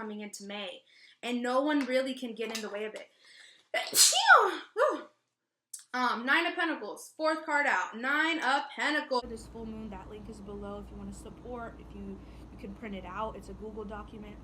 coming into May. And no one really can get in the way of it. Nine of Pentacles, fourth card out. Nine of Pentacles. This full moon, that link is below if you want to support. If you can print it out. It's a Google document.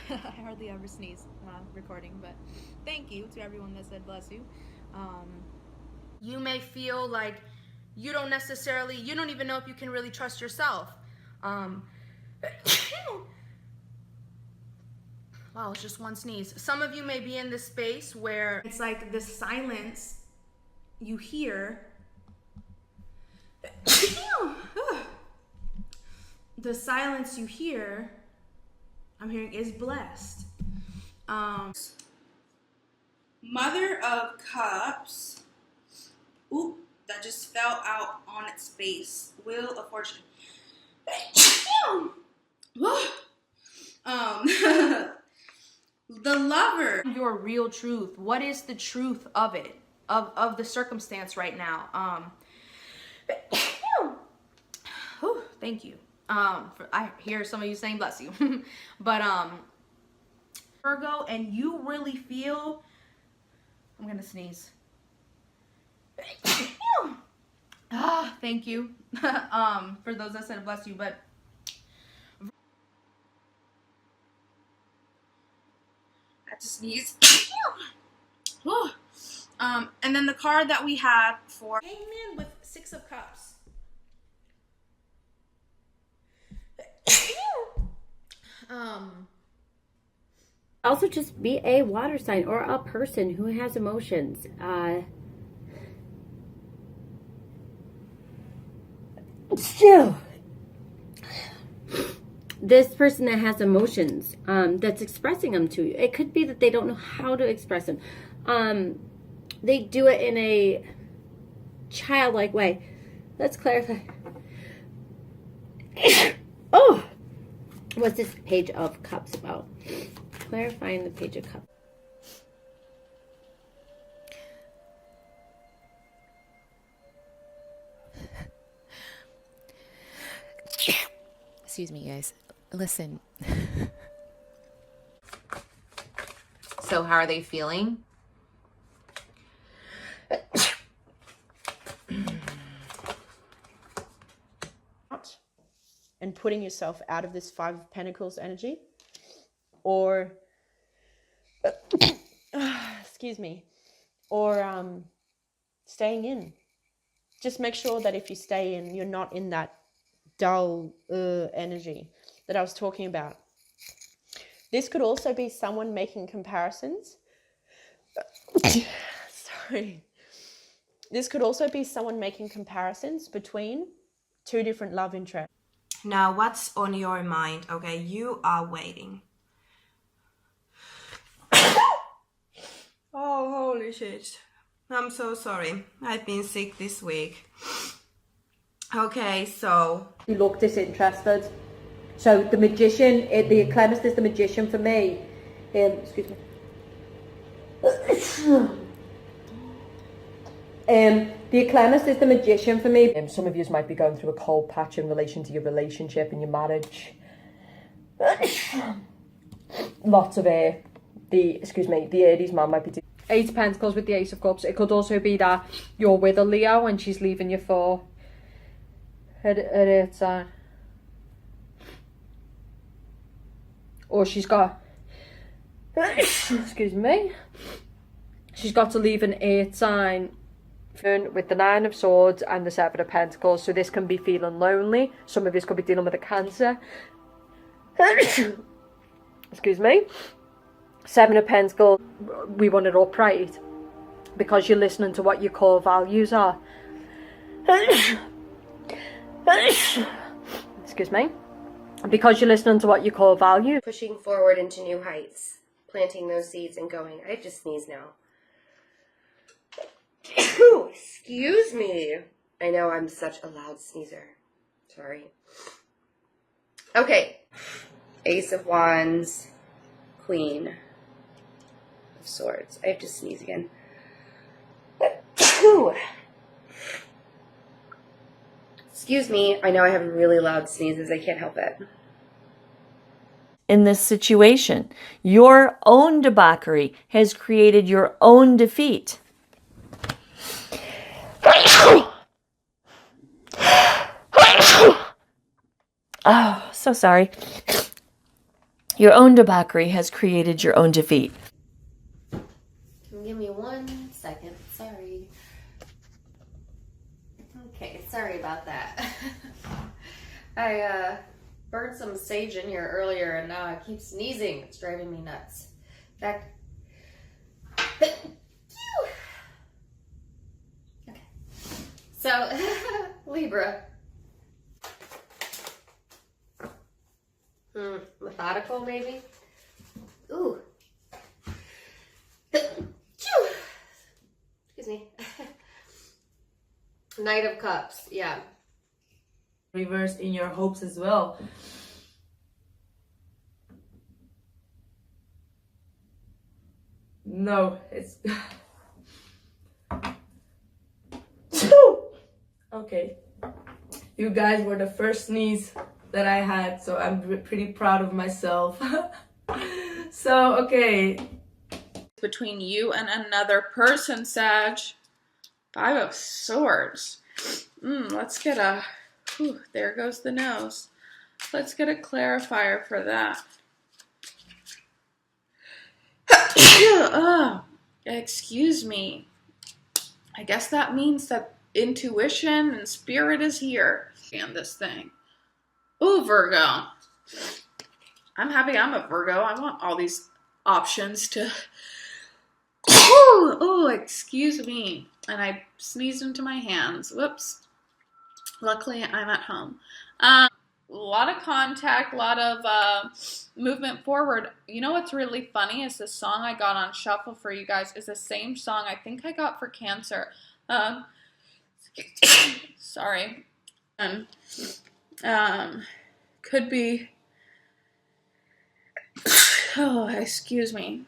I hardly ever sneeze while recording, but thank you to everyone that said bless you. You may feel like you don't even know if you can really trust yourself. Wow, it's just one sneeze. Some of you may be in this space where it's like the silence you hear. The silence you hear, I'm hearing, is blessed. Mother of Cups. Oop, that just fell out on its face. Wheel of Fortune. The Lover. Your real truth. What is the truth of it? Of the circumstance right now? Thank you. I hear some of you saying bless you. But Virgo, and you really feel, I'm gonna sneeze. Thank you. For those that said bless you, but I have to sneeze. And then the card that we have for Hangman with Six of Cups. Also, just be a water sign or a person who has emotions. So, this person that has emotions, that's expressing them to you. It could be that they don't know how to express them. They do it in a childlike way. Let's clarify. Oh, what's this Page of Cups about? Clarifying the Page of Cups. Excuse me, guys. Listen. So how are they feeling? And putting yourself out of this Five of Pentacles energy, or excuse me, or staying in. Just make sure that if you stay in, you're not in that dull energy that I was talking about. This could also be someone making comparisons. Sorry. This could also be someone making comparisons between two different love interests. Now, what's on your mind? Okay, you are waiting. Oh, holy shit. I'm so sorry. I've been sick this week. Okay, so You look disinterested. So the magician, the Eclipse is the magician for me. Excuse me. The Eclipse is the magician for me. Some of you might be going through a cold patch in relation to your relationship and your marriage. Lots of the Aries man might be. Eight of Pentacles with the Ace of Cups. It could also be that you're with a Leo and she's leaving you for her sign. Or she's got, excuse me, she's got to leave an 8 sign with the 9 of Swords and the 7 of Pentacles. So this can be feeling lonely. Some of you could be dealing with a Cancer. Excuse me. 7 of Pentacles, we want it upright because you're listening to what your core values are. Excuse me. Because you're listening to what your core values. Pushing forward into new heights. Planting those seeds and going. I have to sneeze now. Excuse me. I know I'm such a loud sneezer. Sorry. Okay. Ace of Wands. Queen of Swords. I have to sneeze again. Excuse me, I know I have really loud sneezes. I can't help it. In this situation, your own debauchery has created your own defeat. Oh, so sorry. Your own debauchery has created your own defeat. Give me 1 second. Sorry. Okay, sorry about that. I burned some sage in here earlier and now I keep sneezing. It's driving me nuts. In fact, okay. So, Libra. Methodical, maybe? Ooh. Excuse me. Knight of Cups, yeah. Reverse in your hopes as well. No, it's okay. You guys were the first sneeze that I had, so I'm pretty proud of myself. So, okay. Between you and another person, Sag. 5 of Swords. Let's get a... Whew, there goes the nose. Let's get a clarifier for that. Oh, excuse me. I guess that means that intuition and spirit is here. And this thing. Ooh, Virgo. I'm happy I'm a Virgo. I want all these options to... Oh, excuse me. And I sneezed into my hands. Whoops. Luckily, I'm at home. A lot of contact, a lot of movement forward. You know what's really funny is the song I got on shuffle for you guys is the same song I think I got for Cancer. Sorry. Could be... Oh, excuse me.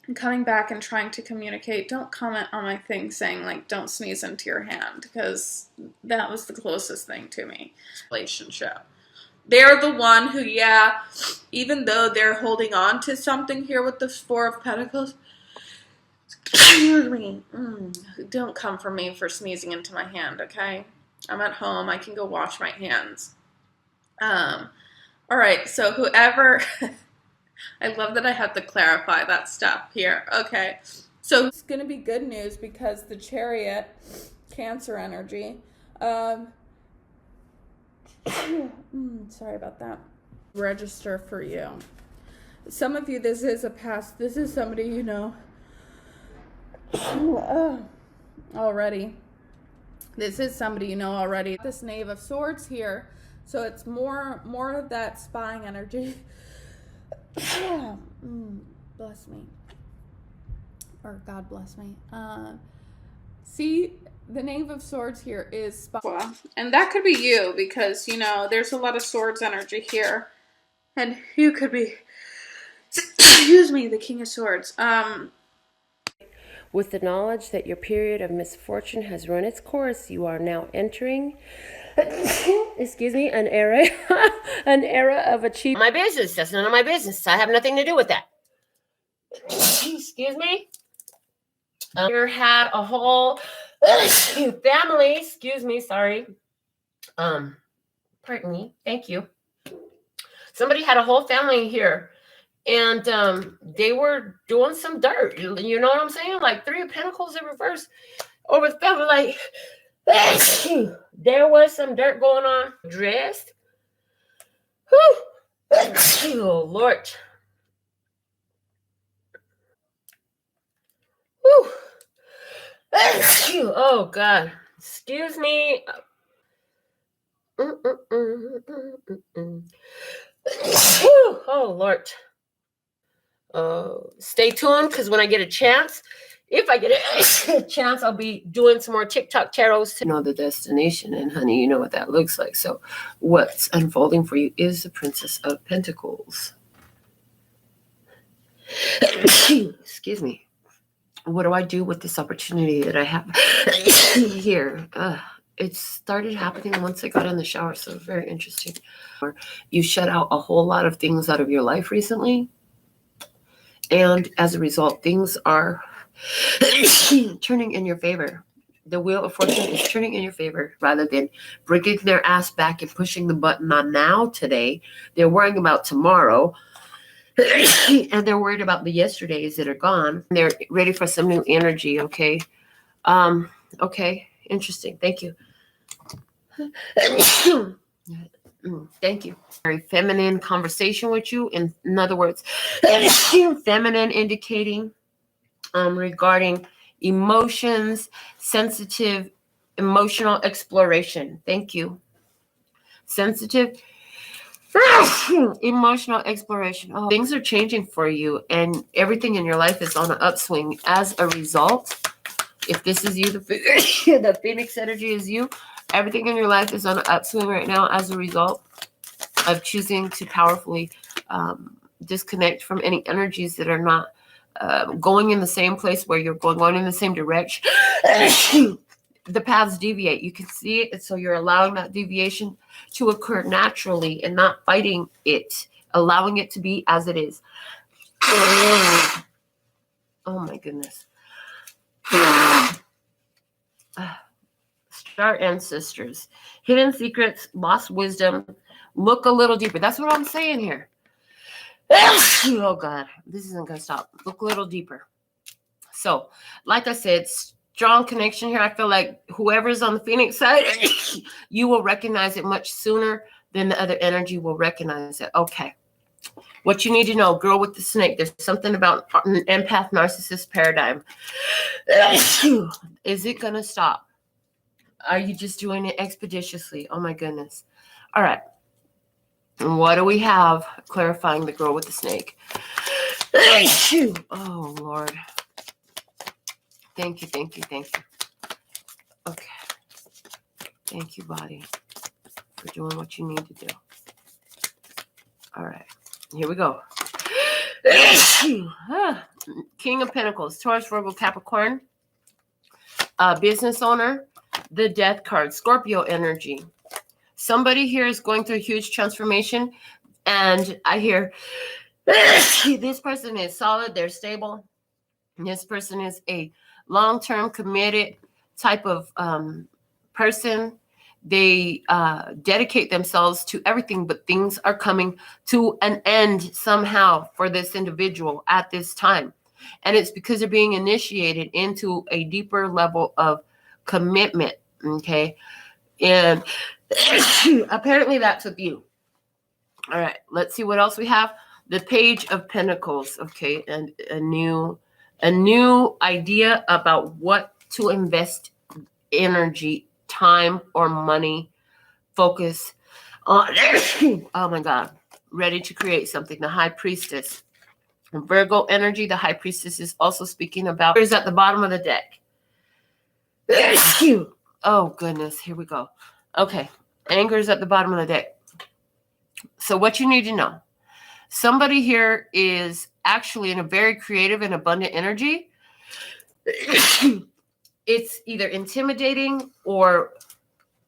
I'm coming back and trying to communicate. Don't comment on my thing saying, like, don't sneeze into your hand, because that was the closest thing to me. Relationship. They're the one who, yeah, even though they're holding on to something here with the 4 of Pentacles, excuse me, don't come for me for sneezing into my hand, okay? I'm at home. I can go wash my hands. All right, so whoever... I love that I have to clarify that stuff here. Okay, so it's going to be good news because the Chariot, Cancer energy. Sorry about that. Register for you. Some of you, this is a past. This is somebody you know already. This is somebody you know already. This Knave of Swords here, so it's more of that spying energy. Bless me. Or God bless me. See, the Knave of Swords here is... And that could be you, because, you know, there's a lot of swords energy here. And you could be... Excuse me, the King of Swords. With the knowledge that your period of misfortune has run its course, you are now entering... excuse me, an era of achievement. My business. That's none of my business. I have nothing to do with that. Excuse me. You had a whole family. Excuse me. Sorry. Pardon me. Thank you. Somebody had a whole family here, and they were doing some dirt. You know what I'm saying? Like 3 of Pentacles in reverse over the family. Like there was some dirt going on. Dressed. Oh, Lord. Whew. Oh, God. Excuse me. Oh, Lord. Stay tuned, because when I get a chance, if I get a chance, I'll be doing some more TikTok tarots to know the destination. And honey, you know what that looks like. So what's unfolding for you is the Princess of Pentacles. Excuse me. What do I do with this opportunity that I have here? it started happening once I got in the shower. So very interesting. You shut out a whole lot of things out of your life recently. And as a result, things are turning in your favor. The wheel of fortune is turning in your favor rather than bringing their ass back and pushing the button on now today. They're worrying about tomorrow. And they're worried about the yesterdays that are gone. They're ready for some new energy. Okay. Okay. Interesting. Thank you. Thank you. Very feminine conversation with you. In other words, feminine indicating regarding emotions, sensitive, emotional exploration. Thank you. Sensitive, emotional exploration. Oh, things are changing for you, and everything in your life is on an upswing. As a result, if this is you, the Phoenix energy is you, everything in your life is on an upswing right now as a result of choosing to powerfully disconnect from any energies that are not going in the same place where you're going in the same direction. The paths deviate. You can see it, and so you're allowing that deviation to occur naturally and not fighting it, allowing it to be as it is. Oh my goodness. Star ancestors, hidden secrets, lost wisdom. Look a little deeper. That's what I'm saying here. Oh God, this isn't gonna stop. Look a little deeper. So, like I said, strong connection here. I feel like whoever's on the Phoenix side, you will recognize it much sooner than the other energy will recognize it. Okay. What you need to know, girl with the snake, there's something about an empath narcissist paradigm. Is it going to stop? Are you just doing it expeditiously? Oh my goodness. All right. And what do we have clarifying the girl with the snake? Oh, Lord. Thank you, thank you, thank you. Okay. Thank you, body, for doing what you need to do. All right. Here we go. King of Pentacles, Taurus, Virgo, Capricorn, business owner, the Death card, Scorpio energy. Somebody here is going through a huge transformation, and I hear this person is solid, they're stable. This person is a long-term committed type of person. They dedicate themselves to everything, but things are coming to an end somehow for this individual at this time. And it's because they're being initiated into a deeper level of commitment. Okay. And apparently that's with you. All right. Let's see what else we have. The Page of Pentacles. Okay. And a new idea about what to invest energy, time, or money, focus on. Oh my God. Ready to create something. The High Priestess. Virgo energy. The High Priestess is also speaking about is at the bottom of the deck. Oh goodness. Here we go. Okay. Anger is at the bottom of the deck. So what you need to know. Somebody here is actually in a very creative and abundant energy. It's either intimidating or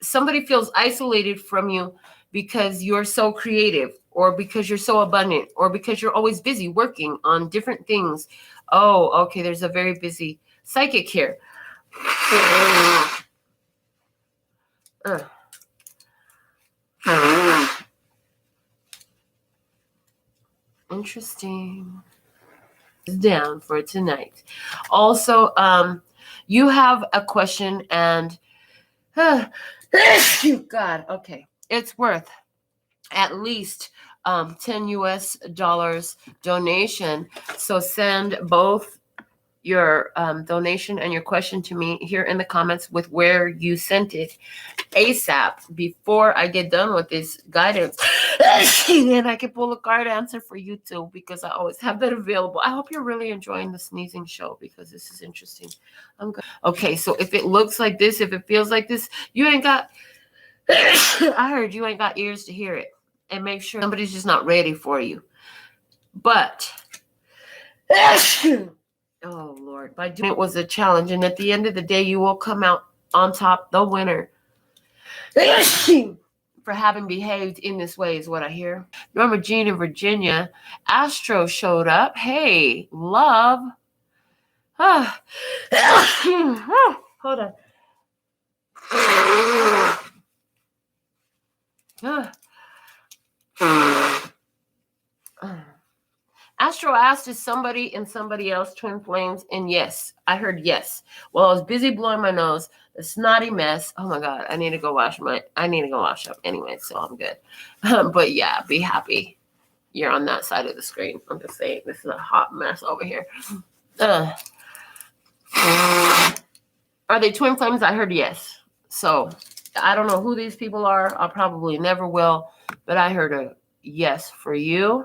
somebody feels isolated from you because you're so creative or because you're so abundant or because you're always busy working on different things. Oh, okay. There's a very busy psychic here. Interesting. Down for tonight. Also, you have a question and God, okay. It's worth at least 10 US dollars donation. So send both your donation and your question to me here in the comments with where you sent it ASAP before I get done with this guidance. And I can pull a card answer for you too, because I always have that available. I hope you're really enjoying the sneezing show because this is interesting. I'm good. Okay, so if it looks like this, if it feels like this, you ain't got I heard you ain't got ears to hear it. And make sure somebody's just not ready for you. But oh Lord, by doing it was a challenge. And at the end of the day, you will come out on top, the winner. for having behaved in this way is what I hear. Norma Jean in Virginia. Astro showed up. Hey, love. Ah. Hold on. Astro asked, is somebody and somebody else twin flames? And yes, I heard yes. Well, I was busy blowing my nose. A snotty mess. Oh my God, I need to go wash up anyway, so I'm good. But yeah, be happy you're on that side of the screen. I'm just saying, this is a hot mess over here. Are they twin flames? I heard yes. So I don't know who these people are. I probably never will, but I heard a yes for you.